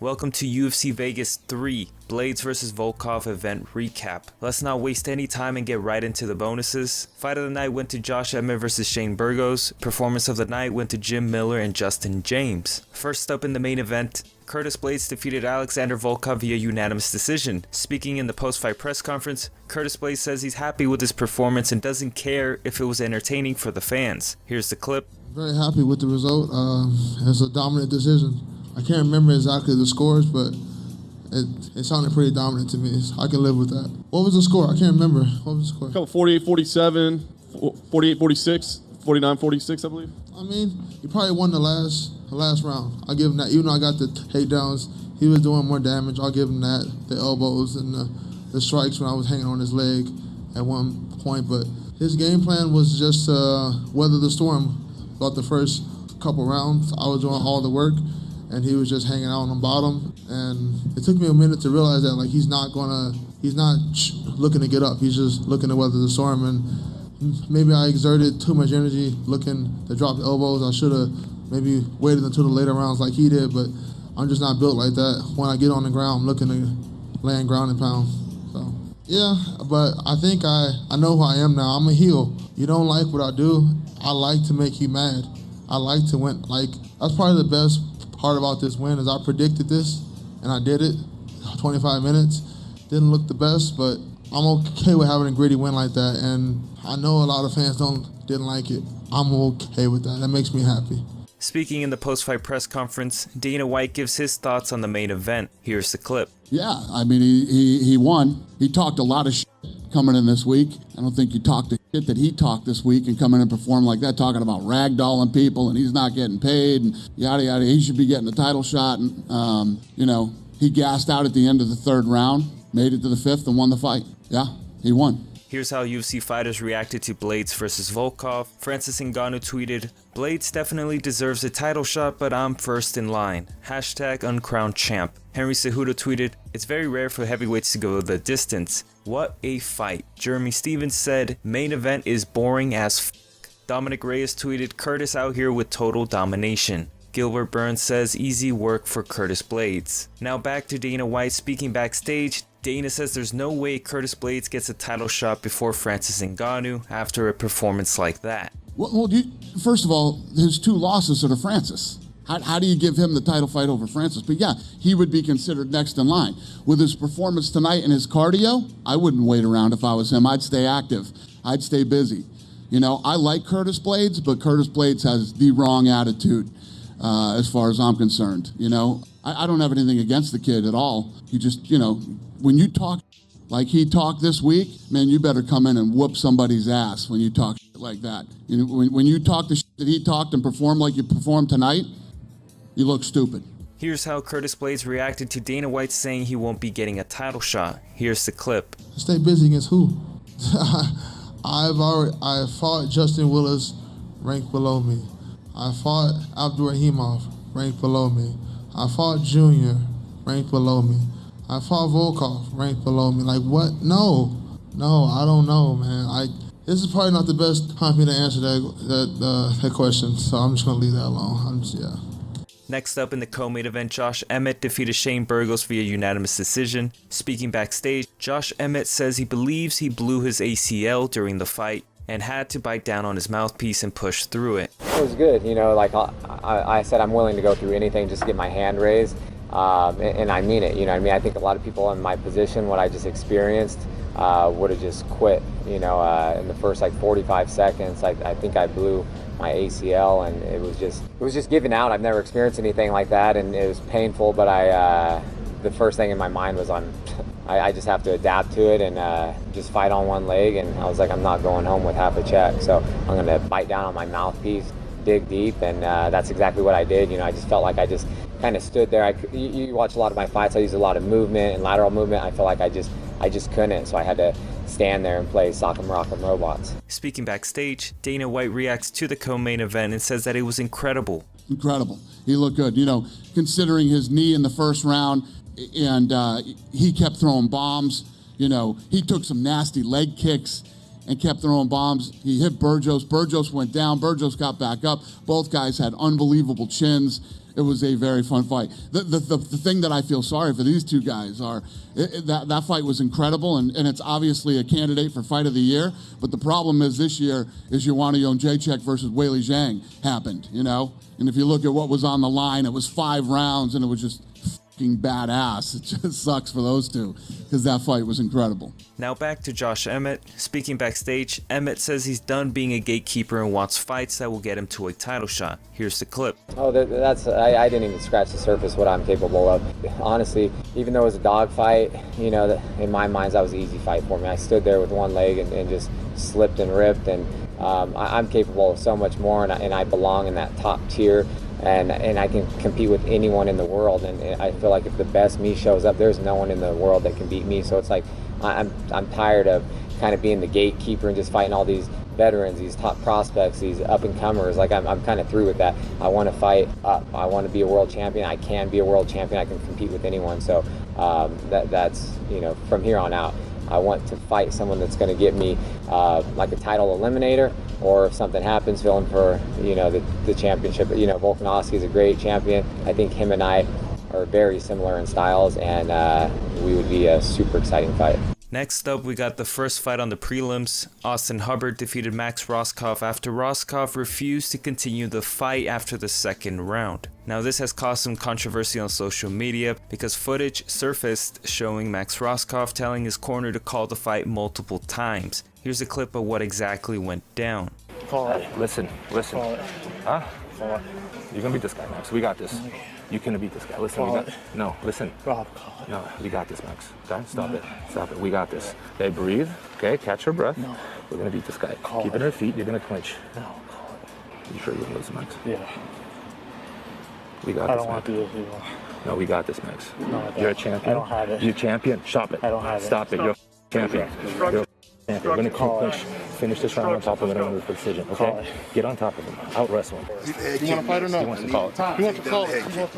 Welcome to UFC Vegas 3, Blaydes vs Volkov event recap. Let's not waste any time and get right into the bonuses. Fight of the night went to Josh Emmett vs Shane Burgos. Performance of the night went to Jim Miller and Justin James. First up in the main event, Curtis Blaydes defeated Alexander Volkov via unanimous decision. Speaking in the post-fight press conference, Curtis Blaydes says he's happy with his performance and doesn't care if it was entertaining for the fans. Here's the clip. Very happy with the result. It's a dominant decision. I can't remember exactly the scores, but it sounded pretty dominant to me. I can live with that. What was the score? I can't remember. What was the score? 48-47, 48-46, 49-46, I believe. I mean, he probably won the last round. I'll give him that. Even though I got the takedowns, he was doing more damage. I'll give him that. The elbows and the strikes when I was hanging on his leg at one point. But his game plan was just weather the storm. About the first couple rounds, I was doing all the work, and he was just hanging out on the bottom. And it took me a minute to realize that, like, he's not looking to get up. He's just looking to weather the storm. And maybe I exerted too much energy looking to drop the elbows. I should have maybe waited until the later rounds like he did, but I'm just not built like that. When I get on the ground, I'm looking to land ground and pound. So, yeah, but I think I know who I am now. I'm a heel. You don't like what I do, I like to make you mad. I like to win. Like, that's probably the best part about this win is I predicted this, and I did it. 25 minutes. Didn't look the best, but I'm okay with having a gritty win like that, and I know a lot of fans didn't like it. I'm okay with that. That makes me happy. Speaking in the post-fight press conference, Dana White gives his thoughts on the main event. Here's the clip. Yeah, I mean, he won. He talked a lot of shit coming in this week. I don't think you talked the shit that he talked this week and come in and perform like that, talking about ragdolling people and he's not getting paid and yada yada. He should be getting a title shot. And, he gassed out at the end of the third round, made it to the fifth and won the fight. Yeah, he won. Here's how UFC fighters reacted to Blaydes vs Volkov. Francis Ngannou tweeted, "Blaydes definitely deserves a title shot, but I'm first in line. #uncrowned champ." Henry Cejudo tweeted, "It's very rare for heavyweights to go the distance. What a fight." Jeremy Stevens said, "Main event is boring as f***." Dominic Reyes tweeted, "Curtis out here with total domination." Gilbert Burns says, "Easy work for Curtis Blaydes." Now back to Dana White speaking backstage. Dana says there's no way Curtis Blaydes gets a title shot before Francis Ngannou after a performance like that. Well, first of all, his two losses are to Francis. How do you give him the title fight over Francis? But yeah, he would be considered next in line. With his performance tonight and his cardio, I wouldn't wait around if I was him. I'd stay active. I'd stay busy. I like Curtis Blaydes, but Curtis Blaydes has the wrong attitude as far as I'm concerned. I don't have anything against the kid at all. He just, when you talk like he talked this week, man, you better come in and whoop somebody's ass when you talk shit like that. When you talk the shit that he talked and perform like you performed tonight, you look stupid. Here's how Curtis Blaydes reacted to Dana White saying he won't be getting a title shot. Here's the clip. Stay busy against who? I fought Justin Willis, ranked below me. I fought Abdurahimov, ranked below me. I fought Junior, ranked below me. I fought Volkov, ranked below me. Like, what? No, I don't know, man. This is probably not the best time for me to answer that question, so I'm just gonna leave that alone. Next up in the co-main event, Josh Emmett defeated Shane Burgos via unanimous decision. Speaking backstage, Josh Emmett says he believes he blew his ACL during the fight and had to bite down on his mouthpiece and push through it. It was good, like I said, I'm willing to go through anything just to get my hand raised, and I mean it, I think a lot of people in my position, what I just experienced, would have just quit, in the first 45 seconds. I think I blew my ACL, and it was just giving out. I've never experienced anything like that, and it was painful, but the first thing in my mind was I just have to adapt to it and just fight on one leg, and I was like, I'm not going home with half a check, so I'm going to bite down on my mouthpiece, dig deep, and that's exactly what I did. I just felt like I just kind of stood there. You watch a lot of my fights, I use a lot of movement and lateral movement. I felt like I just couldn't, so I had to stand there and play sock'em rock'em robots. Speaking backstage, Dana White reacts to the co-main event and says that it was incredible. Incredible. He looked good, considering his knee in the first round, and he kept throwing bombs. He took some nasty leg kicks. and kept throwing bombs. He hit Burgos. Burgos went down. Burgos got back up. Both guys had unbelievable chins. It was a very fun fight. The thing that I feel sorry for these two guys are that fight was incredible, and it's obviously a candidate for Fight of the Year. But the problem is this year is Joanna Jędrzejczyk versus Weili Zhang happened, you know? And if you look at what was on the line, it was 5 rounds, and it was just fucking badass. It just sucks for those two because that fight was incredible. Now back to Josh Emmett. Speaking backstage, Emmett says he's done being a gatekeeper and wants fights that will get him to a title shot. Here's the clip. Oh, I didn't even scratch the surface what I'm capable of. Honestly, even though it was a dog fight, you know, in my mind, that was an easy fight for me. I stood there with one leg and just slipped and ripped, and I'm capable of so much more, and I belong in that top tier. And I can compete with anyone in the world, and I feel like if the best me shows up, there's no one in the world that can beat me. So it's like I'm tired of kind of being the gatekeeper and just fighting all these veterans, these top prospects, these up and comers. Like I'm kind of through with that. I want to fight up. I want to be a world champion. I can be a world champion. I can compete with anyone. So that's, you know, from here on out, I want to fight someone that's going to get me like a title eliminator, or if something happens, filling for, you know, the championship. You know, Volkanovski is a great champion. I think him and I are very similar in styles, and we would be a super exciting fight. Next up, we got the first fight on the prelims. Austin Hubbard defeated Max Rohskopf after Rohskopf refused to continue the fight after the second round. Now this has caused some controversy on social media because footage surfaced showing Max Rohskopf telling his corner to call the fight multiple times. Here's a clip of what exactly went down. Call it. Listen. Call it. Huh? Call it. You're gonna beat this guy, Max. We got this. You can beat this guy. Listen, no, listen. Rob, call it. No, we got this, Max. Okay, stop it. We got this. Okay, breathe. Okay, catch your breath. No. We're gonna beat this guy. Keep it on your feet. You're gonna clinch. No, call it. You sure you're gonna lose, Max? Yeah. We got this, Max. I don't want to do this anymore. No, we got this, Max. No, you're a champion. I don't have it. You're a champion. Stop it. I don't have it. Stop it. You're a champion. You're a champion. We're gonna clinch. Finish this round on top of it under the decision, okay? Get on top of him. Out wrestle him. You want to fight or no? He wants to call it. He wants to call it.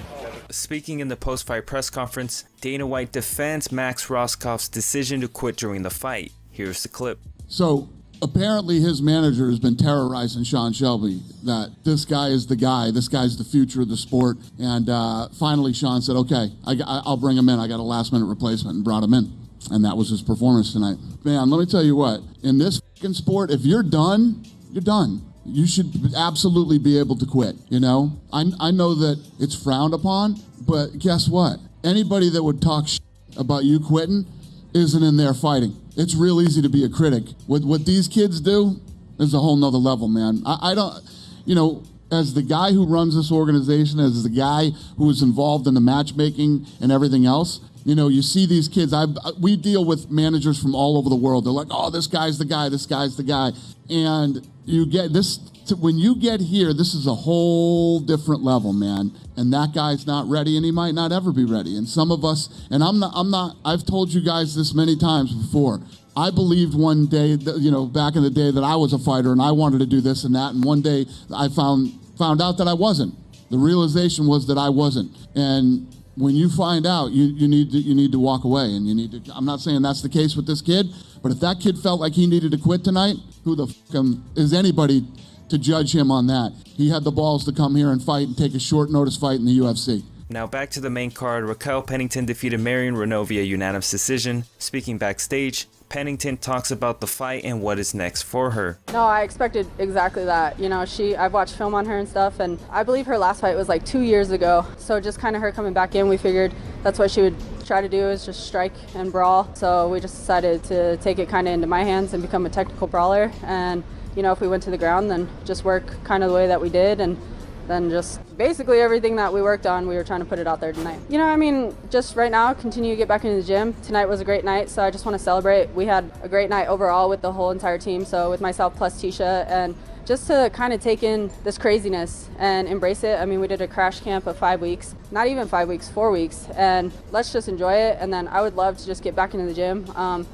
Speaking in the post-fight press conference, Dana White defends Max Rohskopf's decision to quit during the fight. Here's the clip. So apparently his manager has been terrorizing Sean Shelby that this guy is the guy, this guy's the future of the sport. And finally Sean said, okay, I'll bring him in. I got a last-minute replacement, and brought him in. And that was his performance tonight. Man, let me tell you what, in this fucking sport, if you're done, you're done. You should absolutely be able to quit, you know? I know that it's frowned upon, but guess what? Anybody that would talk shit about you quitting isn't in there fighting. It's real easy to be a critic. What these kids do is a whole nother level, man. I don't, you know, as the guy who runs this organization, as the guy who is involved in the matchmaking and everything else, you know, you see these kids. We deal with managers from all over the world. They're like, oh, this guy's the guy, this guy's the guy. And you get this, when you get here, this is a whole different level, man. And that guy's not ready, and he might not ever be ready. And some of us, and I've told you guys this many times before. I believed one day, that, you know, back in the day that I was a fighter and I wanted to do this and that. And one day I found out that I wasn't. The realization was that I wasn't. And when you find out, you need to walk away, and you need to. I'm not saying that's the case with this kid, but if that kid felt like he needed to quit tonight, who the fuck is anybody to judge him on that? He had the balls to come here and fight and take a short notice fight in the UFC. Now back to the main card. Raquel Pennington defeated Marion Reneau via unanimous decision. Speaking backstage, Pennington talks about the fight and what is next for her. No, I expected exactly that. You know, I've watched film on her and stuff, and I believe her last fight was like 2 years ago. So just kind of her coming back in, we figured that's what she would try to do, is just strike and brawl. So we just decided to take it kind of into my hands and become a technical brawler. And, you know, if we went to the ground, then just work kind of the way that we did, and then just basically everything that we worked on, we were trying to put it out there tonight. You know, I mean, just right now, continue to get back into the gym. Tonight was a great night, so I just want to celebrate. We had a great night overall with the whole entire team, so with myself plus Tisha, and just to kind of take in this craziness and embrace it. I mean, we did a crash camp of 5 weeks, not even 5 weeks, 4 weeks, and let's just enjoy it. And then I would love to just get back into the gym.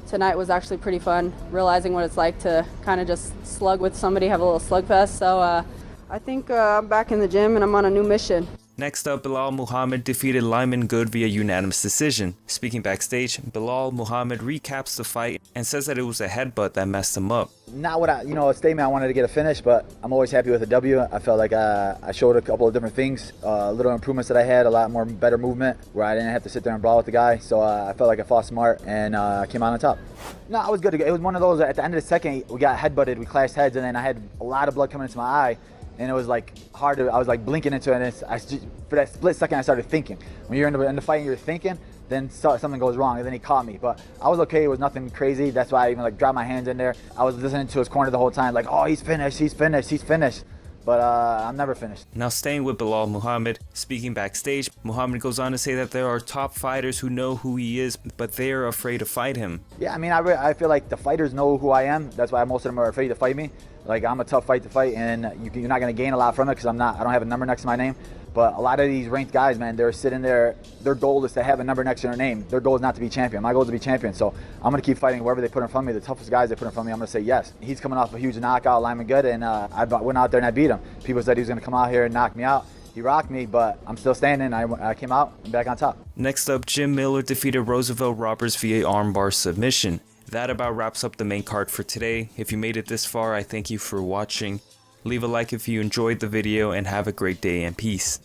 Tonight was actually pretty fun, realizing what it's like to kind of just slug with somebody, have a little slugfest. So I think I'm back in the gym and I'm on a new mission. Next up, Belal Muhammad defeated Lyman Good via unanimous decision. Speaking backstage, Belal Muhammad recaps the fight and says that it was a headbutt that messed him up. Not what a statement I wanted to get a finish, but I'm always happy with a W. I felt like I showed a couple of different things, little improvements that I had, a lot more better movement where I didn't have to sit there and brawl with the guy. So I felt like I fought smart and came out on top. No, I was good. It was one of those, at the end of the second, we got headbutted, we clashed heads, and then I had a lot of blood coming into my eye. And it was like hard to, I was like blinking into it, and for that split second I started thinking. When you're in the fight and you're thinking, then something goes wrong, and then he caught me. But I was okay, it was nothing crazy. That's why I even like dropped my hands in there. I was listening to his corner the whole time, like, oh, he's finished, he's finished, he's finished. But I'm never finished. Now staying with Belal Muhammad, speaking backstage, Muhammad goes on to say that there are top fighters who know who he is, but they are afraid to fight him. Yeah, I mean, I feel like the fighters know who I am. That's why most of them are afraid to fight me. Like, I'm a tough fight to fight, and you're not going to gain a lot from it because I don't have a number next to my name. But a lot of these ranked guys, man, they're sitting there, their goal is to have a number next to their name. Their goal is not to be champion. My goal is to be champion. So I'm going to keep fighting wherever they put in front of me. The toughest guys they put in front of me, I'm going to say yes. He's coming off a huge knockout, Lyman Good, and I went out there and I beat him. People said he was going to come out here and knock me out. He rocked me, but I'm still standing. I came out and back on top. Next up, Jim Miller defeated Roosevelt Roberts via armbar submission. That about wraps up the main card for today. If you made it this far, I thank you for watching. Leave a like if you enjoyed the video, and have a great day and peace.